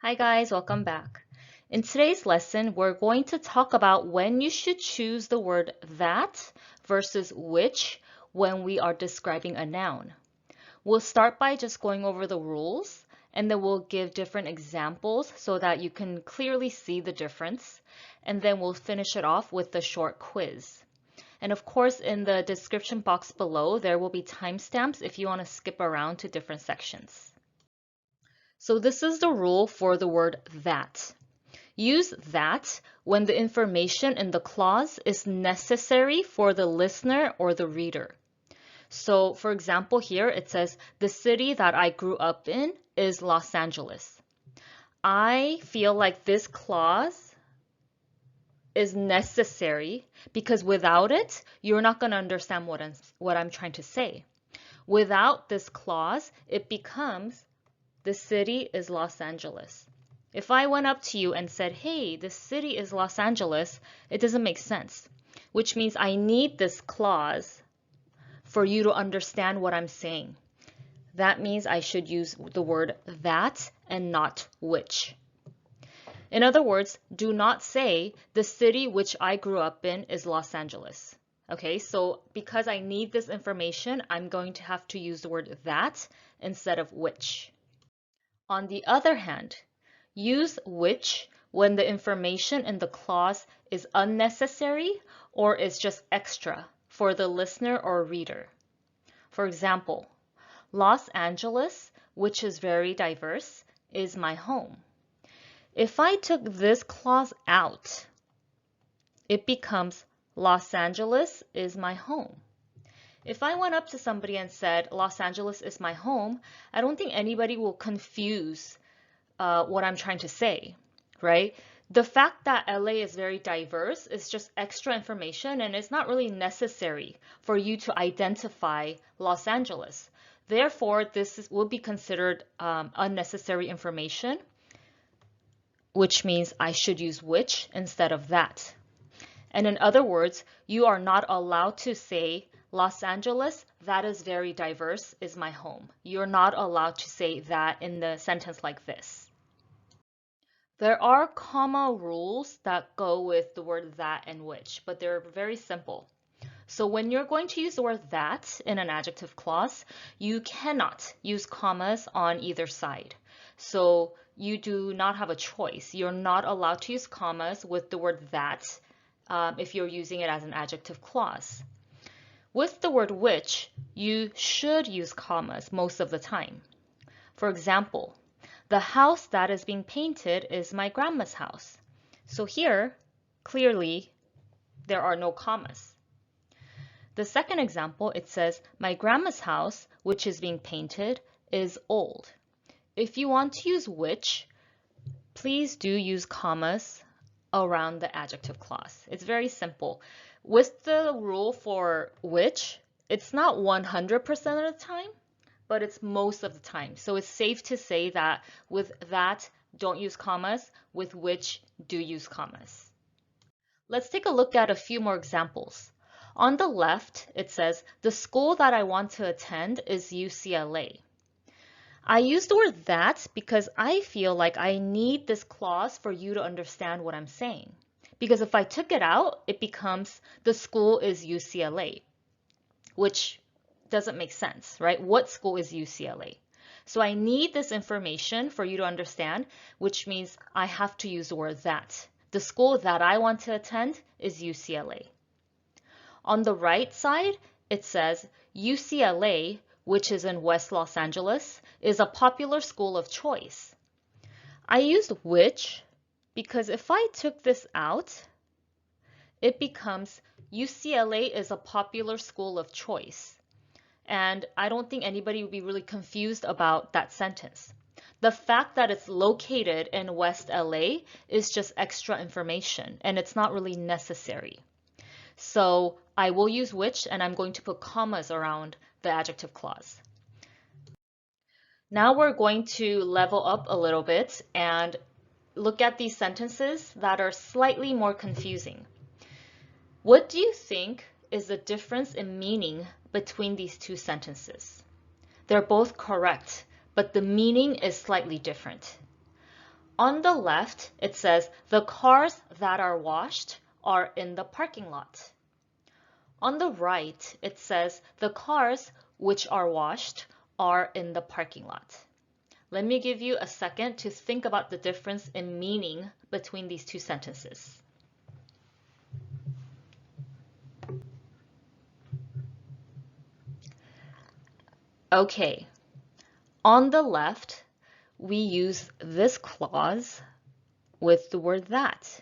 Hi guys, welcome back. In today's lesson, we're going to talk about when you should choose the word that versus which when we are describing a noun. We'll start by just going over the rules, and then we'll give different examples so that you can clearly see the difference, and then we'll finish it off with the short quiz. And of course, in the description box below, there will be timestamps if you want to skip around to different sections. So this is the rule for the word that. Use that when the information in the clause is necessary for the listener or the reader. So for example here, it says, the city that I grew up in is Los Angeles. I feel like this clause is necessary because without it, you're not going to understand what I'm trying to say. Without this clause, it becomes the city is Los Angeles. If I went up to you and said, hey, the city is Los Angeles, it doesn't make sense, which means I need this clause for you to understand what I'm saying. That means I should use the word that and not which. In other words, do not say the city which I grew up in is Los Angeles. Okay, so because I need this information, I'm going to have to use the word that instead of which. On the other hand, use which when the information in the clause is unnecessary or is just extra for the listener or reader. For example, Los Angeles, which is very diverse, is my home. If I took this clause out, it becomes Los Angeles is my home. If I went up to somebody and said, Los Angeles is my home, I don't think anybody will confuse what I'm trying to say, right? The fact that LA is very diverse is just extra information and it's not really necessary for you to identify Los Angeles. Therefore, will be considered unnecessary information, which means I should use which instead of that. And in other words, you are not allowed to say Los Angeles, that is very diverse, is my home. You're not allowed to say that in the sentence like this. There are comma rules that go with the word that and which, but they're very simple. So when you're going to use the word that in an adjective clause, you cannot use commas on either side. So you do not have a choice. You're not allowed to use commas with the word that if you're using it as an adjective clause. With the word which, you should use commas most of the time. For example, the house that is being painted is my grandma's house. So here, clearly, there are no commas. The second example, it says, my grandma's house, which is being painted, is old. If you want to use which, please do use commas around the adjective clause. It's very simple. With the rule for which, it's not 100% of the time, but it's most of the time. So it's safe to say that with that, don't use commas, with which, do use commas. Let's take a look at a few more examples. On the left, it says, the school that I want to attend is UCLA. I use the word that because I feel like I need this clause for you to understand what I'm saying. Because if I took it out, it becomes the school is UCLA, which doesn't make sense, right? What school is UCLA? So I need this information for you to understand, which means I have to use the word that. The school that I want to attend is UCLA. On the right side, it says UCLA, which is in West Los Angeles, is a popular school of choice. I used which because if I took this out, it becomes UCLA is a popular school of choice. And I don't think anybody would be really confused about that sentence. The fact that it's located in West LA is just extra information and it's not really necessary. So I will use which and I'm going to put commas around the adjective clause. Now we're going to level up a little bit and look at these sentences that are slightly more confusing. What do you think is the difference in meaning between these two sentences? They're both correct, but the meaning is slightly different. On the left, it says the cars that are washed are in the parking lot. On the right, it says the cars which are washed are in the parking lot. Let me give you a second to think about the difference in meaning between these two sentences. Okay, on the left, we use this clause with the word that.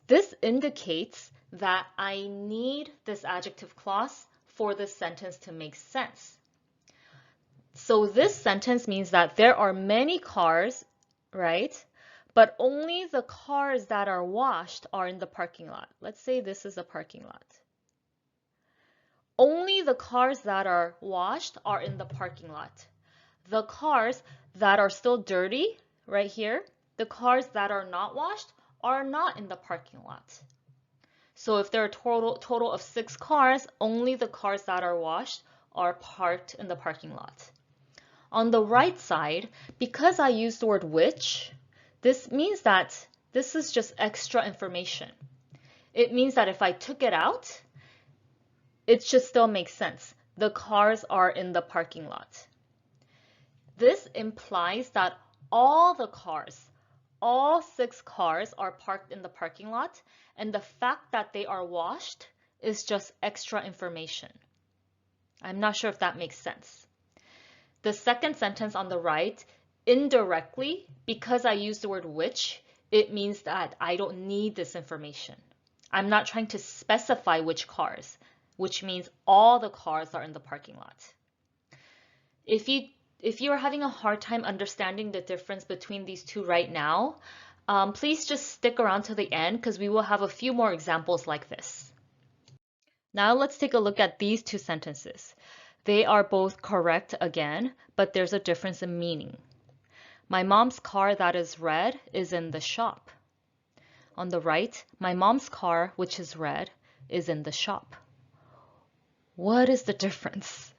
This indicates that I need this adjective clause for this sentence to make sense. So this sentence means that there are many cars, right? But only the cars that are washed are in the parking lot. Let's say this is a parking lot. Only the cars that are washed are in the parking lot. The cars that are still dirty, right here, the cars that are not washed are not in the parking lot. So if there are total of 6 cars, only the cars that are washed are parked in the parking lot. On the right side, because I used the word which, this means that this is just extra information. It means that if I took it out, it should still make sense. The cars are in the parking lot. This implies that all the cars, all 6 cars are parked in the parking lot, and the fact that they are washed is just extra information. I'm not sure if that makes sense. The second sentence on the right, indirectly, because I use the word which, it means that I don't need this information. I'm not trying to specify which cars, which means all the cars are in the parking lot. If you are having a hard time understanding the difference between these two right now, please just stick around to the end because we will have a few more examples like this. Now let's take a look at these two sentences. They are both correct again, but there's a difference in meaning. My mom's car that is red is in the shop. On the right, my mom's car, which is red, is in the shop. What is the difference?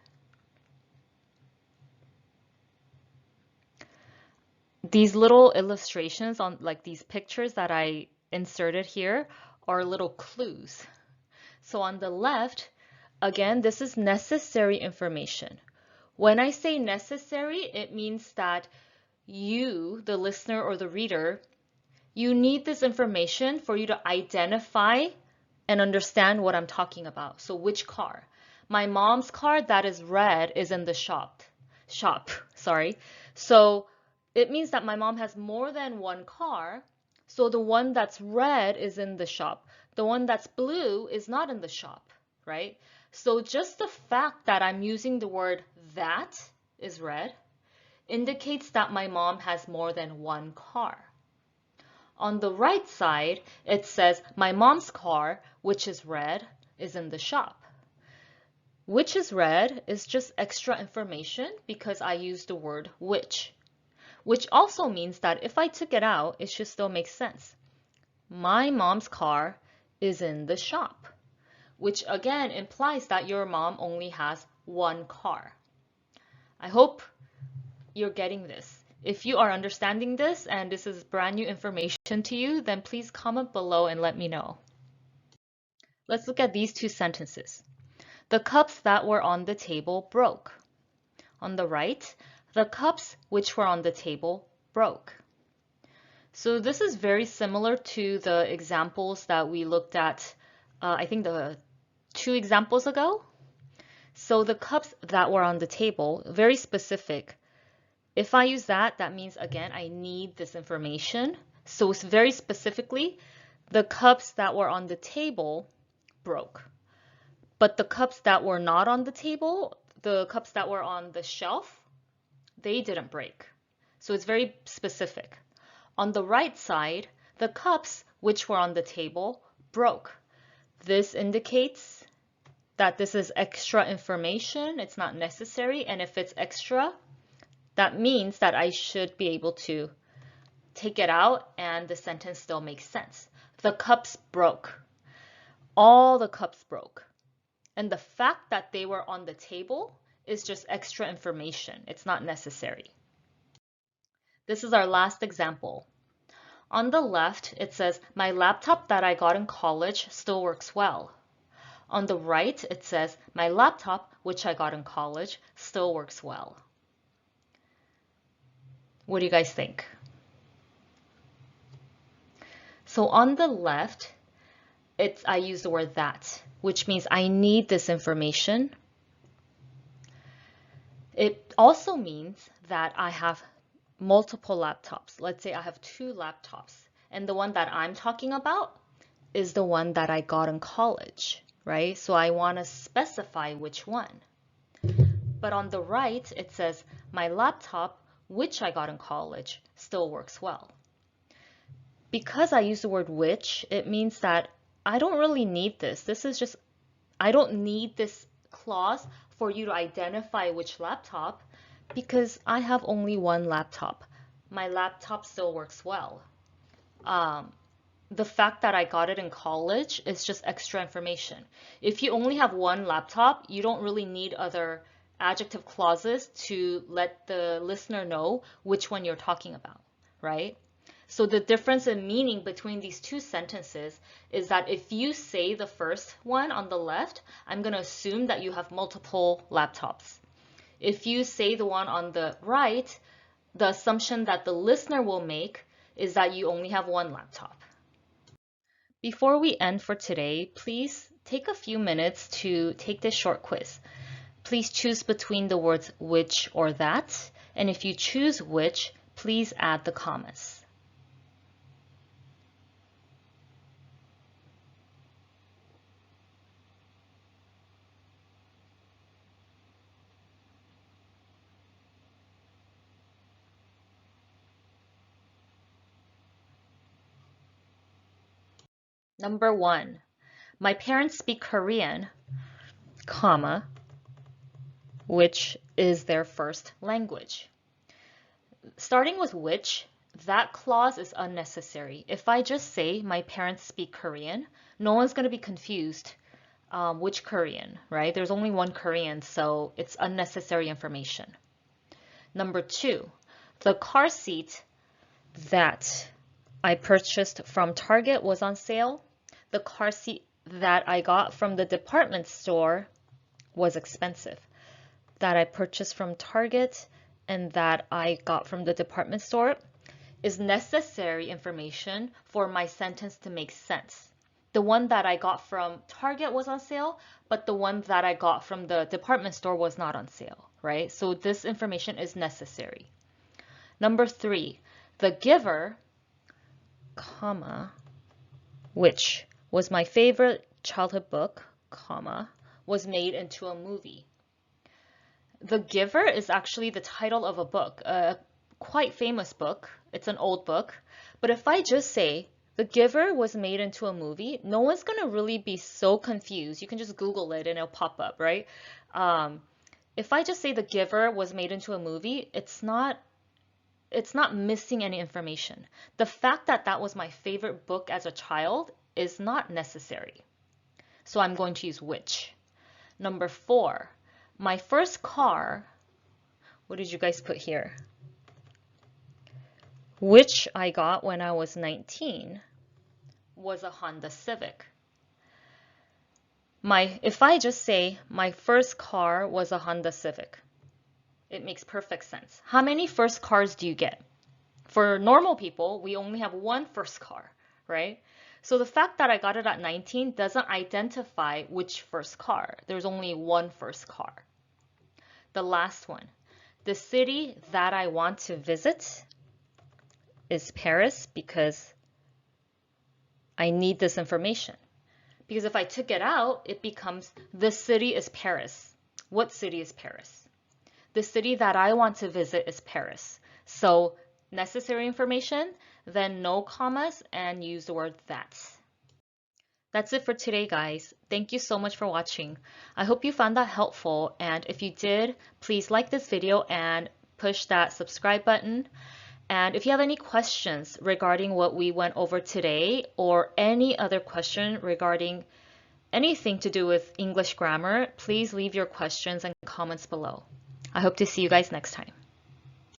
These little illustrations on like these pictures that I inserted here are little clues. So on the left, again, this is necessary information. When I say necessary, it means that you, the listener or the reader, you need this information for you to identify and understand what I'm talking about. So which car? My mom's car that is red is in the shop, sorry. So it means that my mom has more than one car. So the one that's red is in the shop. The one that's blue is not in the shop, right? So just the fact that I'm using the word that is red indicates that my mom has more than one car. On the right side, it says my mom's car, which is red, is in the shop. Which is red is just extra information because I used the word which. Which also means that if I took it out, it should still make sense. My mom's car is in the shop, which again implies that your mom only has one car. I hope you're getting this. If you are understanding this and this is brand new information to you, then please comment below and let me know. Let's look at these two sentences. The cups that were on the table broke. On the right, the cups which were on the table broke. So this is very similar to the examples that we looked at, I think the 2 examples ago. So the cups that were on the table, very specific. If I use that, that means, again, I need this information. So it's very specifically, the cups that were on the table broke. But the cups that were not on the table, the cups that were on the shelf, they didn't break. So it's very specific. On the right side, the cups which were on the table broke. This indicates that this is extra information. It's not necessary. And if it's extra, that means that I should be able to take it out and the sentence still makes sense. The cups broke. All the cups broke. And the fact that they were on the table is just extra information. It's not necessary. This is our last example. On the left, it says, my laptop that I got in college still works well. On the right, it says, my laptop, which I got in college, still works well. What do you guys think? So on the left, I use the word that, which means I need this information. It also means that I have multiple laptops. Let's say I have 2 laptops, and the one that I'm talking about is the one that I got in college, right? So I want to specify which one. But on the right, it says my laptop, which I got in college, still works well. Because I use the word which, it means that I don't really need this. I don't need this clause for you to identify which laptop because I have only one laptop. My laptop still works well. The fact that I got it in college is just extra information. If you only have one laptop, you don't really need other adjective clauses to let the listener know which one you're talking about, right? So the difference in meaning between these 2 sentences is that if you say the first one on the left, I'm going to assume that you have multiple laptops. If you say the one on the right, the assumption that the listener will make is that you only have one laptop. Before we end for today, please take a few minutes to take this short quiz. Please choose between the words which or that, and if you choose which, please add the commas. Number 1, my parents speak Korean, comma, which is their first language. Starting with which, that clause is unnecessary. If I just say my parents speak Korean, no one's going to be confused which Korean, right? There's only one Korean, so it's unnecessary information. Number 2, the car seat that I purchased from Target was on sale. The car seat that I got from the department store was expensive. That I purchased from Target and that I got from the department store is necessary information for my sentence to make sense. The one that I got from Target was on sale, but the one that I got from the department store was not on sale, right? So this information is necessary. Number 3, the giver, comma, which was my favorite childhood book, comma, was made into a movie. The Giver is actually the title of a book, a quite famous book. It's an old book. But if I just say, The Giver was made into a movie, no one's going to really be so confused. You can just Google it and it'll pop up, right? If I just say The Giver was made into a movie, it's not missing any information. The fact that that was my favorite book as a child is not necessary. So I'm going to use which. Number 4, my first car, what did you guys put here? Which I got when I was 19 was a Honda Civic. If I just say my first car was a Honda Civic, it makes perfect sense. How many first cars do you get? For normal people, we only have one first car, right? So the fact that I got it at 19 doesn't identify which first car. There's only one first car. The last one, the city that I want to visit is Paris because I need this information. Because if I took it out, it becomes the city is Paris. What city is Paris? The city that I want to visit is Paris. So necessary information, then no commas, and use the word that. That's it for today, guys. Thank you so much for watching. I hope you found that helpful, and if you did, please like this video and push that subscribe button. And if you have any questions regarding what we went over today or any other question regarding anything to do with English grammar, please leave your questions and comments below. I hope to see you guys next time.